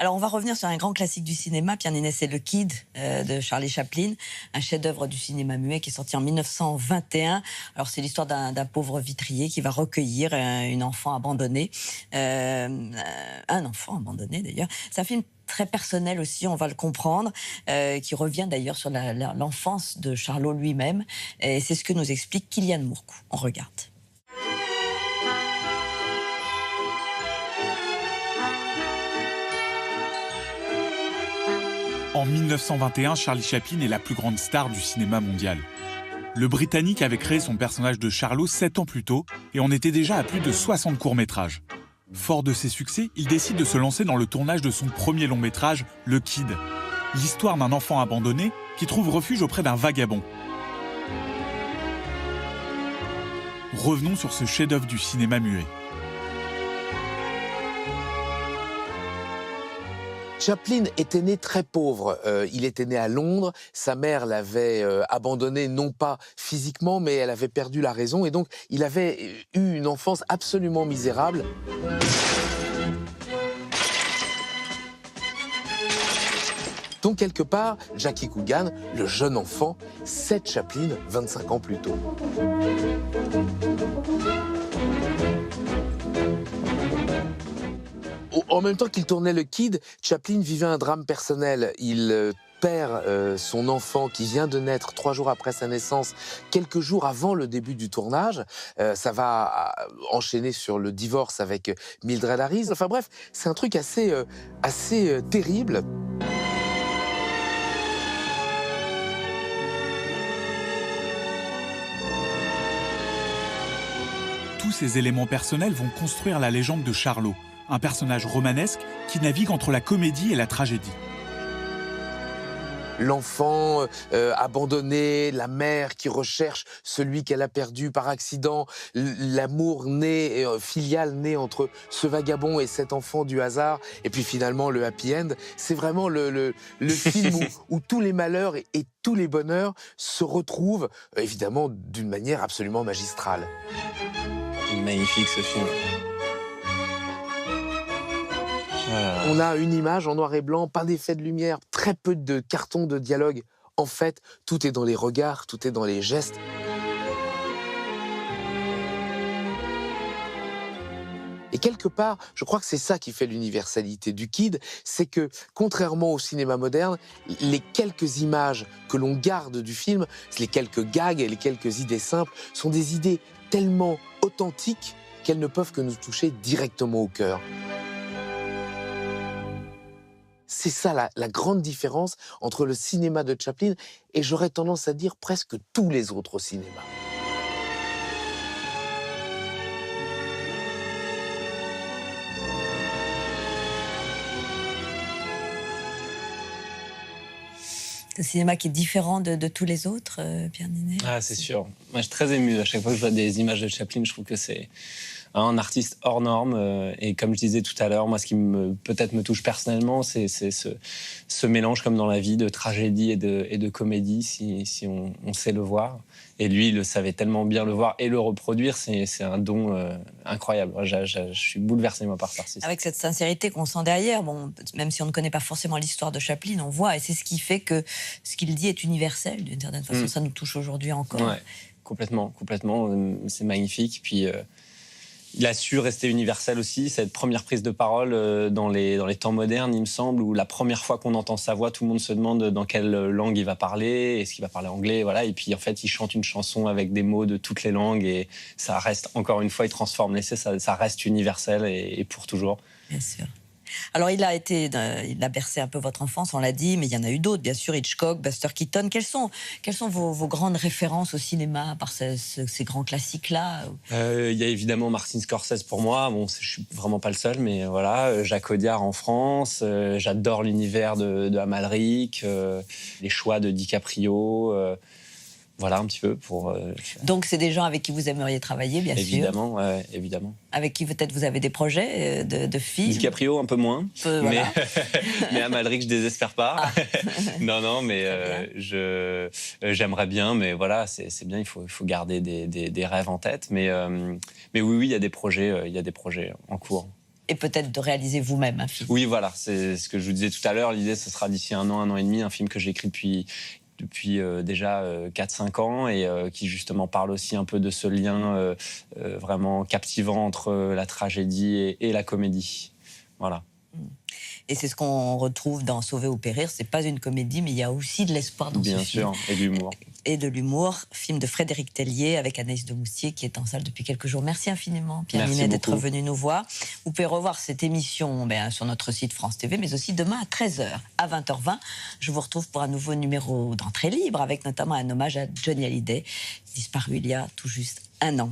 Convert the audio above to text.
Alors, on va revenir sur un grand classique du cinéma, Pierre Niney, c'est Le Kid de Charlie Chaplin, un chef-d'œuvre du cinéma muet qui est sorti en 1921. Alors, c'est l'histoire d'un pauvre vitrier qui va recueillir une enfant abandonnée, un enfant abandonné d'ailleurs. C'est un film très personnel aussi, on va le comprendre, qui revient d'ailleurs sur l'enfance de Charlot lui-même. Et c'est ce que nous explique Kylian Mourcou. On regarde. En 1921, Charlie Chaplin est la plus grande star du cinéma mondial. Le Britannique avait créé son personnage de Charlot 7 ans plus tôt et on était déjà à plus de 60 courts-métrages. Fort de ses succès, il décide de se lancer dans le tournage de son premier long-métrage, Le Kid. L'histoire d'un enfant abandonné qui trouve refuge auprès d'un vagabond. Revenons sur ce chef-d'œuvre du cinéma muet. Chaplin était né très pauvre. Il était né à Londres. Sa mère l'avait abandonné, non pas physiquement, mais elle avait perdu la raison. Et donc, il avait eu une enfance absolument misérable. Donc, quelque part, Jackie Coogan, le jeune enfant, c'est Chaplin 25 ans plus tôt. En même temps qu'il tournait Le Kid, Chaplin vivait un drame personnel. Il perd son enfant qui vient de naître 3 jours après sa naissance, quelques jours avant le début du tournage. Ça va enchaîner sur le divorce avec Mildred Harris. Enfin bref, c'est un truc assez terrible. Tous ces éléments personnels vont construire la légende de Charlot, un personnage romanesque qui navigue entre la comédie et la tragédie. L'enfant abandonné, la mère qui recherche celui qu'elle a perdu par accident, l'amour né, filial né entre ce vagabond et cet enfant du hasard, et puis finalement le happy end. C'est vraiment le film où tous les malheurs et tous les bonheurs se retrouvent, évidemment, d'une manière absolument magistrale. Magnifique ce film. On a une image en noir et blanc, pas d'effet de lumière, très peu de cartons de dialogue. En fait, tout est dans les regards, tout est dans les gestes. Et quelque part, je crois que c'est ça qui fait l'universalité du Kid, c'est que, contrairement au cinéma moderne, les quelques images que l'on garde du film, les quelques gags et les quelques idées simples, sont des idées tellement authentiques qu'elles ne peuvent que nous toucher directement au cœur. C'est ça la grande différence entre le cinéma de Chaplin et, j'aurais tendance à dire, presque tous les autres cinémas. Un cinéma qui est différent de tous les autres, Pierre Niney. Ah, c'est sûr. Moi, je suis très ému à chaque fois que je vois des images de Chaplin. Je trouve que c'est un artiste hors norme. Et comme je disais tout à l'heure, moi, ce qui peut-être me touche personnellement, c'est ce mélange, comme dans la vie, de tragédie et de comédie, si on sait le voir. Et lui, il le savait tellement bien le voir et le reproduire, c'est un don incroyable. Moi, je suis bouleversé, moi, par cet artiste. Avec cette sincérité qu'on sent derrière, bon, même si on ne connaît pas forcément l'histoire de Chaplin, on voit, et c'est ce qui fait que ce qu'il dit est universel, d'une certaine façon. Ça nous touche aujourd'hui encore. Ouais, complètement. C'est magnifique. Puis il a su rester universel aussi. Cette première prise de parole dans les temps modernes, il me semble, où la première fois qu'on entend sa voix, tout le monde se demande dans quelle langue il va parler. Est-ce qu'il va parler anglais, voilà. Et puis en fait, il chante une chanson avec des mots de toutes les langues et ça reste, encore une fois, il transforme l'essai. Ça reste universel et pour toujours. Bien sûr. Alors, il a bercé un peu votre enfance, on l'a dit, mais il y en a eu d'autres, bien sûr, Hitchcock, Buster Keaton. Quelles sont vos grandes références au cinéma, par ces grands classiques-là? Il y a évidemment Martin Scorsese pour moi. Bon, je suis vraiment pas le seul, mais voilà. Jacques Audiard en France. J'adore l'univers de Amalric, les choix de DiCaprio. Voilà, un petit peu pour... Donc, c'est des gens avec qui vous aimeriez travailler, bien sûr. Évidemment, ouais, évidemment. Avec qui, peut-être, vous avez des projets de films. DiCaprio, un peu moins. Voilà. Mais Amalric, je désespère pas. Ah. Non, mais j'aimerais bien, mais voilà, c'est bien, il faut garder des rêves en tête. Mais oui, il y a des projets en cours. et peut-être de réaliser vous-même un film. Oui, voilà, c'est ce que je vous disais tout à l'heure. L'idée, ce sera d'ici 1 an et demi, un film que j'ai écrit depuis déjà 4-5 ans et qui justement parle aussi un peu de ce lien vraiment captivant entre la tragédie et la comédie. Voilà. Et c'est ce qu'on retrouve dans Sauver ou périr. C'est pas une comédie, mais il y a aussi de l'espoir dans ce film. Bien sûr, et de l'humour. Et de l'humour. Film de Frédéric Tellier avec Anaïs de Moustier qui est en salle depuis quelques jours. Merci infiniment, Pierre Ninet, d'être venu nous voir. Vous pouvez revoir cette émission sur notre site France TV, mais aussi demain à 13h. À 20h20, je vous retrouve pour un nouveau numéro d'Entrée libre avec notamment un hommage à Johnny Hallyday, disparu il y a tout juste 1 an.